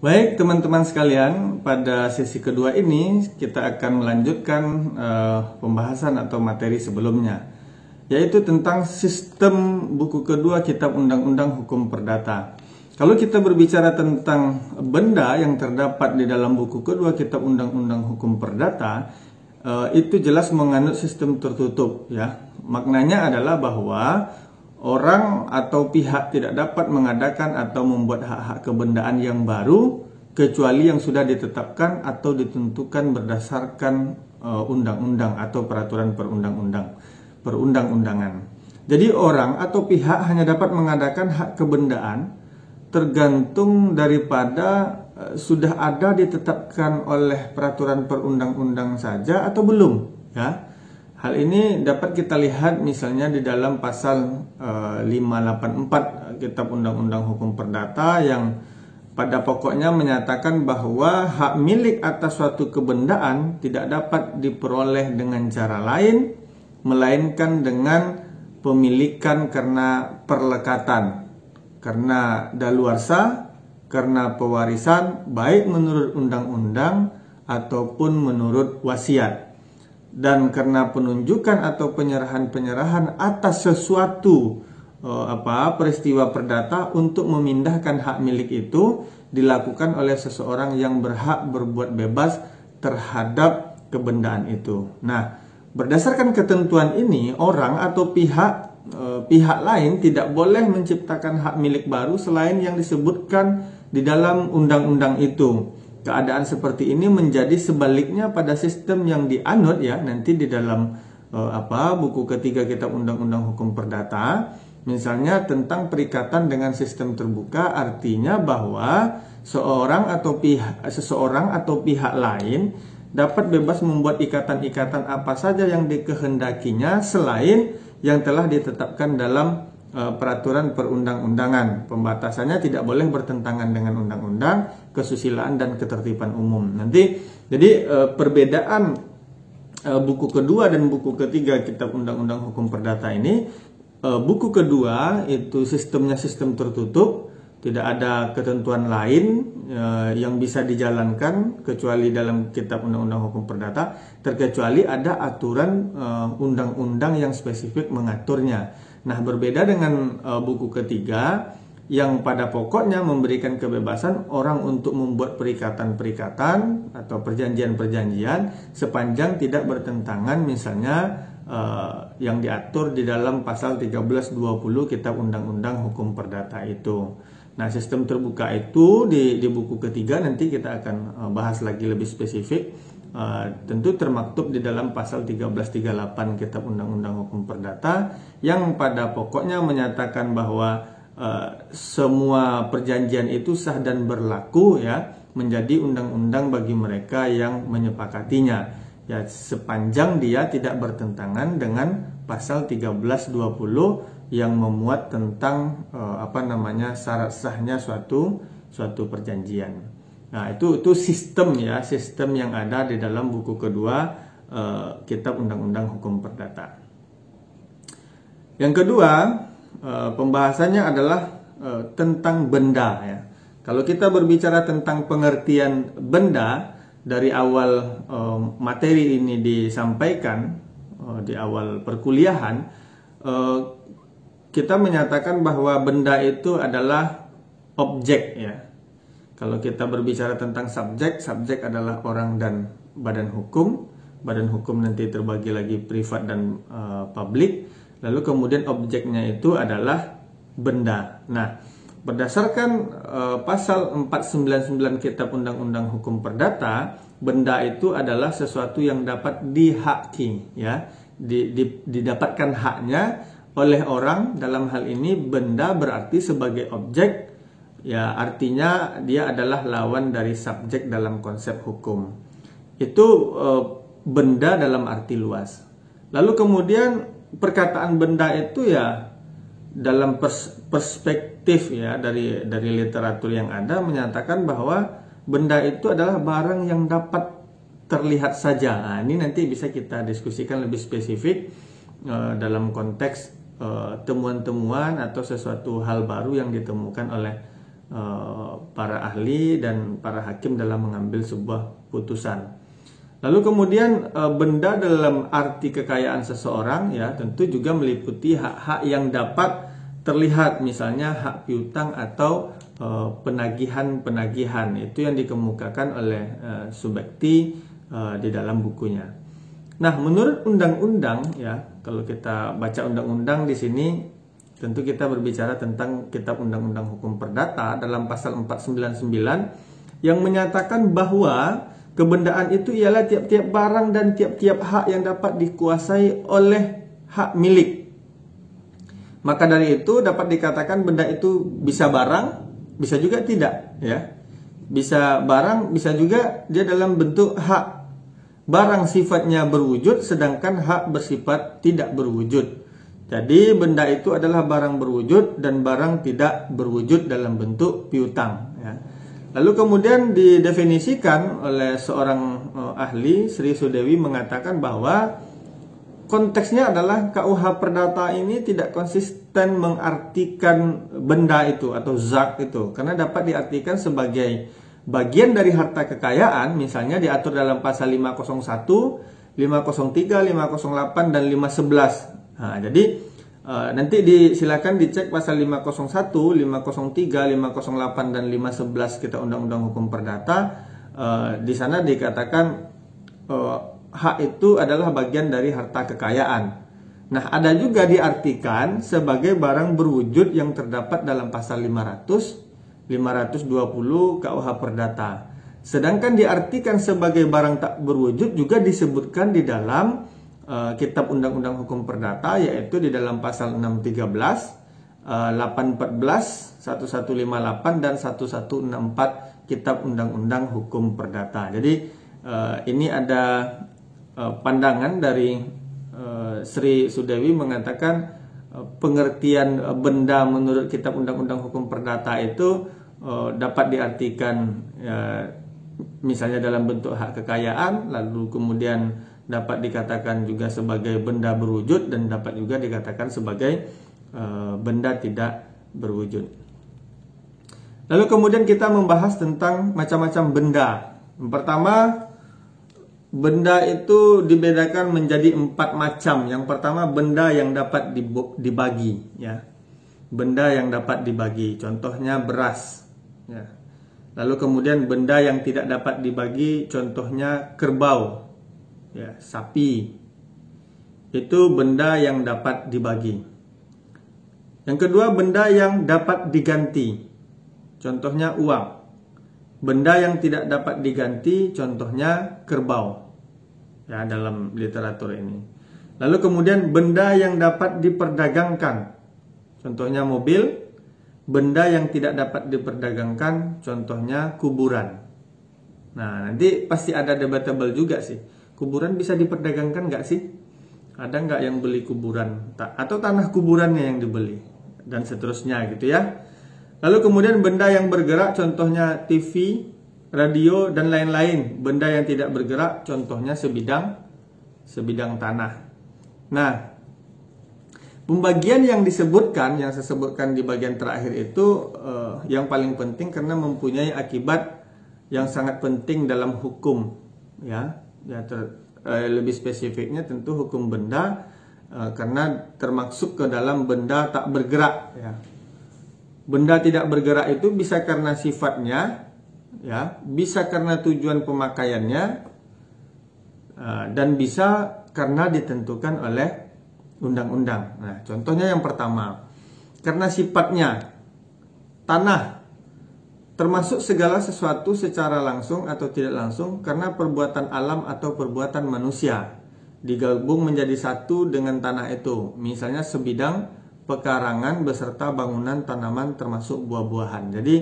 Baik teman-teman sekalian, pada sesi kedua ini kita akan melanjutkan pembahasan atau materi sebelumnya, yaitu tentang sistem buku kedua Kitab Undang-Undang Hukum Perdata. Kalau kita berbicara tentang benda yang terdapat di dalam buku kedua Kitab Undang-Undang Hukum Perdata, itu jelas menganut sistem tertutup, ya. Maknanya adalah bahwa orang atau pihak tidak dapat mengadakan atau membuat hak-hak kebendaan yang baru kecuali yang sudah ditetapkan atau ditentukan berdasarkan undang-undang atau peraturan perundang-undangan. Jadi orang atau pihak hanya dapat mengadakan hak kebendaan tergantung daripada sudah ada ditetapkan oleh peraturan perundang-undang saja atau belum, ya. Hal ini dapat kita lihat misalnya di dalam pasal 584 Kitab Undang-Undang Hukum Perdata yang pada pokoknya menyatakan bahwa hak milik atas suatu kebendaan tidak dapat diperoleh dengan cara lain melainkan dengan pemilikan karena perlekatan, karena daluarsa, karena pewarisan baik menurut undang-undang ataupun menurut wasiat, dan karena penunjukan atau penyerahan atas sesuatu peristiwa perdata untuk memindahkan hak milik itu dilakukan oleh seseorang yang berhak berbuat bebas terhadap kebendaan itu. Nah, berdasarkan ketentuan ini, orang atau pihak lain tidak boleh menciptakan hak milik baru selain yang disebutkan di dalam undang-undang itu. Keadaan seperti ini menjadi sebaliknya pada sistem yang dianut, ya, nanti di dalam buku ketiga Kitab Undang-Undang Hukum Perdata, misalnya tentang perikatan dengan sistem terbuka, artinya bahwa seseorang atau pihak lain dapat bebas membuat ikatan-ikatan apa saja yang dikehendakinya selain yang telah ditetapkan dalam peraturan perundang-undangan. Pembatasannya tidak boleh bertentangan dengan undang-undang, kesusilaan dan ketertiban umum. Nanti jadi perbedaan buku kedua dan buku ketiga Kitab Undang-Undang Hukum Perdata ini, buku kedua itu sistemnya sistem tertutup, tidak ada ketentuan lain yang bisa dijalankan kecuali dalam Kitab Undang-Undang Hukum Perdata, terkecuali ada aturan undang-undang yang spesifik mengaturnya. Nah, berbeda dengan buku ketiga yang pada pokoknya memberikan kebebasan orang untuk membuat perikatan-perikatan atau perjanjian-perjanjian sepanjang tidak bertentangan misalnya yang diatur di dalam pasal 1320 Kitab Undang-Undang Hukum Perdata itu. Nah, sistem terbuka itu di buku ketiga nanti kita akan bahas lagi lebih spesifik. Tentu termaktub di dalam pasal 1338 Kitab Undang-Undang Hukum Perdata yang pada pokoknya menyatakan bahwa semua perjanjian itu sah dan berlaku, ya, menjadi undang-undang bagi mereka yang menyepakatinya, ya, sepanjang dia tidak bertentangan dengan pasal 1320 yang memuat tentang syarat sahnya suatu perjanjian. Nah, itu sistem, ya, sistem yang ada di dalam buku kedua Kitab Undang-Undang Hukum Perdata. Yang kedua, pembahasannya adalah tentang benda, ya. Kalau kita berbicara tentang pengertian benda dari awal materi ini disampaikan di awal perkuliahan, kita menyatakan bahwa benda itu adalah objek, ya. Kalau kita berbicara tentang subjek adalah orang dan badan hukum. Badan hukum nanti terbagi lagi privat dan publik. Lalu kemudian objeknya itu adalah benda. Nah, berdasarkan pasal 499 Kitab Undang-Undang Hukum Perdata, benda itu adalah sesuatu yang dapat dihaki, ya, didapatkan haknya oleh orang. Dalam hal ini benda berarti sebagai objek, ya, artinya dia adalah lawan dari subjek dalam konsep hukum. Itu benda dalam arti luas. Lalu kemudian perkataan benda itu, ya, dalam perspektif, ya, dari literatur yang ada menyatakan bahwa benda itu adalah barang yang dapat terlihat saja. Nah, ini nanti bisa kita diskusikan lebih spesifik dalam konteks temuan-temuan atau sesuatu hal baru yang ditemukan oleh para ahli dan para hakim dalam mengambil sebuah putusan. Lalu kemudian benda dalam arti kekayaan seseorang ya tentu juga meliputi hak-hak yang dapat terlihat, misalnya hak piutang atau penagihan-penagihan. Itu yang dikemukakan oleh Subekti di dalam bukunya. Nah, menurut undang-undang ya, kalau kita baca undang-undang di sini tentu kita berbicara tentang Kitab Undang-Undang Hukum Perdata dalam pasal 499 yang menyatakan bahwa kebendaan itu ialah tiap-tiap barang dan tiap-tiap hak yang dapat dikuasai oleh hak milik. Maka dari itu dapat dikatakan benda itu bisa barang, bisa juga tidak, ya. Bisa barang, bisa juga dia dalam bentuk hak. Barang sifatnya berwujud, sedangkan hak bersifat tidak berwujud. Jadi benda itu adalah barang berwujud dan barang tidak berwujud dalam bentuk piutang, ya. Lalu kemudian didefinisikan oleh seorang ahli, Sri Sudewi mengatakan bahwa konteksnya adalah KUH Perdata ini tidak konsisten mengartikan benda itu atau zat itu, karena dapat diartikan sebagai bagian dari harta kekayaan, misalnya diatur dalam pasal 501, 503, 508 dan 511. Nah, jadi nanti silakan dicek pasal 501, 503, 508 dan 511 kita Undang-Undang Hukum Perdata. Di sana dikatakan hak itu adalah bagian dari harta kekayaan. Nah, ada juga diartikan sebagai barang berwujud yang terdapat dalam pasal 500, 520 KUH Perdata. Sedangkan diartikan sebagai barang tak berwujud juga disebutkan di dalam Kitab Undang-Undang Hukum Perdata, yaitu di dalam pasal 613, 814, 1158 dan 1164 Kitab Undang-Undang Hukum Perdata. Jadi ini ada pandangan dari Sri Sudewi mengatakan pengertian benda menurut Kitab Undang-Undang Hukum Perdata itu dapat diartikan misalnya dalam bentuk hak kekayaan, lalu kemudian dapat dikatakan juga sebagai benda berwujud dan dapat juga dikatakan sebagai benda tidak berwujud. Lalu kemudian kita membahas tentang macam-macam benda. Yang pertama, benda itu dibedakan menjadi 4 macam. Yang pertama, benda yang dapat dibagi, ya. Benda yang dapat dibagi, contohnya beras, ya. Lalu kemudian benda yang tidak dapat dibagi, contohnya kerbau, ya, sapi. Itu benda yang dapat dibagi. Yang kedua, benda yang dapat diganti, contohnya uang. Benda yang tidak dapat diganti, contohnya kerbau, ya, dalam literatur ini. Lalu kemudian benda yang dapat diperdagangkan, contohnya mobil. Benda yang tidak dapat diperdagangkan, contohnya kuburan. Nah, nanti pasti ada debatable juga sih. Kuburan bisa diperdagangkan nggak sih? Ada nggak yang beli kuburan? Atau tanah kuburannya yang dibeli? Dan seterusnya gitu ya. Lalu kemudian benda yang bergerak, contohnya TV, radio, dan lain-lain. Benda yang tidak bergerak, contohnya sebidang tanah. Nah, pembagian yang disebutkan, yang saya sebutkan di bagian terakhir itu yang paling penting karena mempunyai akibat yang sangat penting dalam hukum, ya. Lebih spesifiknya tentu hukum benda, karena termasuk ke dalam benda tak bergerak, ya. Benda tidak bergerak itu bisa karena sifatnya, ya, bisa karena tujuan pemakaiannya, dan bisa karena ditentukan oleh undang-undang. Nah, contohnya yang pertama, karena sifatnya, tanah termasuk segala sesuatu secara langsung atau tidak langsung karena perbuatan alam atau perbuatan manusia digabung menjadi satu dengan tanah itu. Misalnya sebidang pekarangan beserta bangunan, tanaman termasuk buah-buahan. Jadi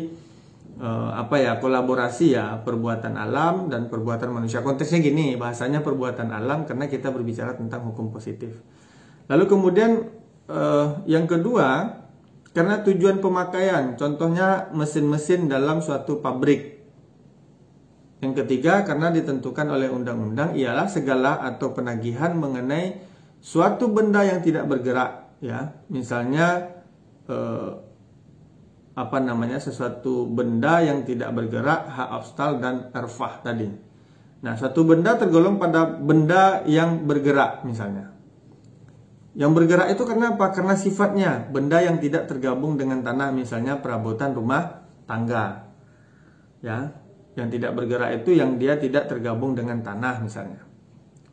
kolaborasi, ya, perbuatan alam dan perbuatan manusia. Konteksnya gini, bahasanya perbuatan alam karena kita berbicara tentang hukum positif. Lalu kemudian yang kedua, karena tujuan pemakaian, contohnya mesin-mesin dalam suatu pabrik. Yang ketiga, karena ditentukan oleh undang-undang, ialah segala atau penagihan mengenai suatu benda yang tidak bergerak, ya. Misalnya sesuatu benda yang tidak bergerak, hak afstal dan erfah tadi. Nah, suatu benda tergolong pada benda yang bergerak misalnya. Yang bergerak itu karena apa? Karena sifatnya benda yang tidak tergabung dengan tanah, misalnya perabotan rumah tangga. Ya, yang tidak bergerak itu yang dia tidak tergabung dengan tanah misalnya.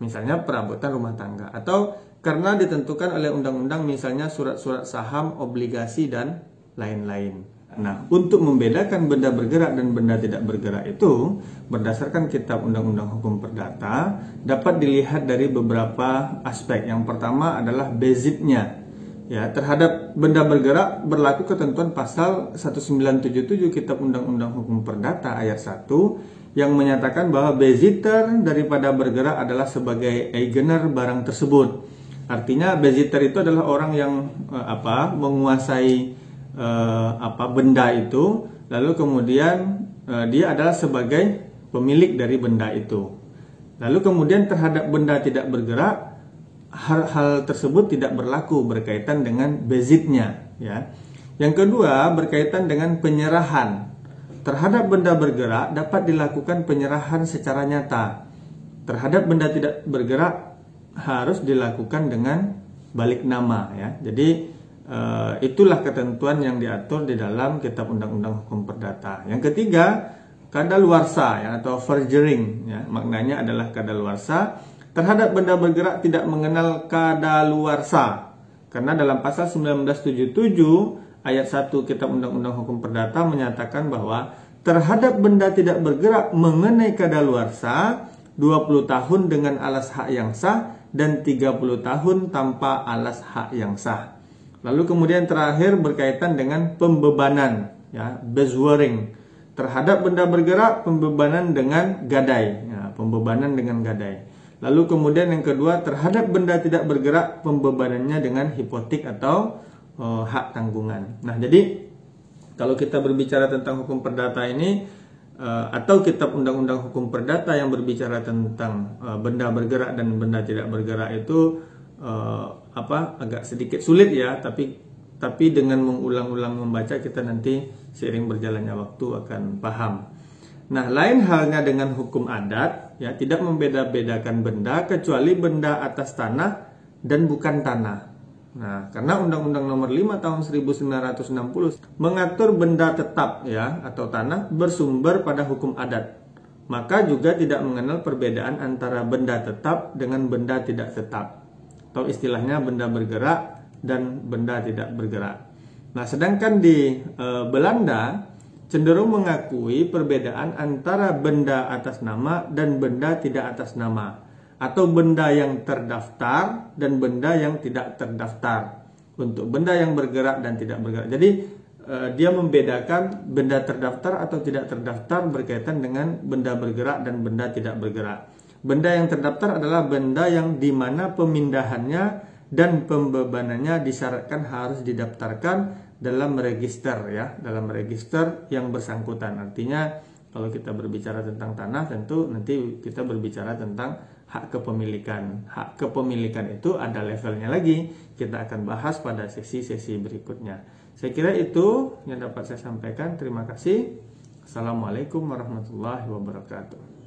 Misalnya perabotan rumah tangga, atau karena ditentukan oleh undang-undang misalnya surat-surat saham, obligasi dan lain-lain. Nah, untuk membedakan benda bergerak dan benda tidak bergerak itu berdasarkan kitab Undang-Undang Hukum Perdata dapat dilihat dari beberapa aspek. Yang pertama adalah basicnya. Ya, terhadap benda bergerak berlaku ketentuan pasal 1977 Kitab Undang-Undang Hukum Perdata ayat 1 yang menyatakan bahwa bazitter daripada bergerak adalah sebagai eigener barang tersebut. Artinya bazitter itu adalah orang yang menguasai benda itu, lalu kemudian dia adalah sebagai pemilik dari benda itu. Lalu kemudian terhadap benda tidak bergerak, hal tersebut tidak berlaku berkaitan dengan bazitnya, ya. Yang kedua berkaitan dengan penyerahan. Terhadap benda bergerak dapat dilakukan penyerahan secara nyata. Terhadap benda tidak bergerak harus dilakukan dengan balik nama, ya. Jadi itulah ketentuan yang diatur di dalam Kitab Undang-Undang Hukum Perdata. Yang ketiga, kadaluarsa, ya, atau forgering, ya. Maknanya adalah kadaluarsa. Terhadap benda bergerak tidak mengenal kadaluarsa. Karena dalam pasal 1977 ayat 1 Kitab Undang-Undang Hukum Perdata menyatakan bahwa terhadap benda tidak bergerak mengenai kadaluarsa 20 tahun dengan alas hak yang sah dan 30 tahun tanpa alas hak yang sah. Lalu kemudian terakhir berkaitan dengan pembebanan, ya, bezwaring. Terhadap benda bergerak pembebanan dengan gadai, ya, pembebanan dengan gadai. Lalu kemudian yang kedua, terhadap benda tidak bergerak pembebanannya dengan hipotek atau hak tanggungan. Nah, jadi kalau kita berbicara tentang hukum perdata ini atau kitab undang-undang hukum perdata yang berbicara tentang benda bergerak dan benda tidak bergerak itu agak sedikit sulit, ya, tapi dengan mengulang-ulang membaca kita nanti seiring berjalannya waktu akan paham. Nah, lain halnya dengan hukum adat, ya, tidak membeda-bedakan benda kecuali benda atas tanah dan bukan tanah. Nah, karena Undang-Undang Nomor 5 Tahun 1960 mengatur benda tetap, ya, atau tanah bersumber pada hukum adat. Maka juga tidak mengenal perbedaan antara benda tetap dengan benda tidak tetap, atau istilahnya benda bergerak dan benda tidak bergerak. Nah, sedangkan di Belanda cenderung mengakui perbedaan antara benda atas nama dan benda tidak atas nama, atau benda yang terdaftar dan benda yang tidak terdaftar. Untuk benda yang bergerak dan tidak bergerak. Jadi dia membedakan benda terdaftar atau tidak terdaftar berkaitan dengan benda bergerak dan benda tidak bergerak. Benda yang terdaftar adalah benda yang dimana pemindahannya dan pembebanannya disyaratkan harus didaftarkan dalam register, ya, dalam register yang bersangkutan. Artinya kalau kita berbicara tentang tanah, tentu nanti kita berbicara tentang hak kepemilikan. Hak kepemilikan itu ada levelnya lagi. Kita akan bahas pada sesi-sesi berikutnya. Saya kira itu yang dapat saya sampaikan. Terima kasih. Assalamualaikum warahmatullahi wabarakatuh.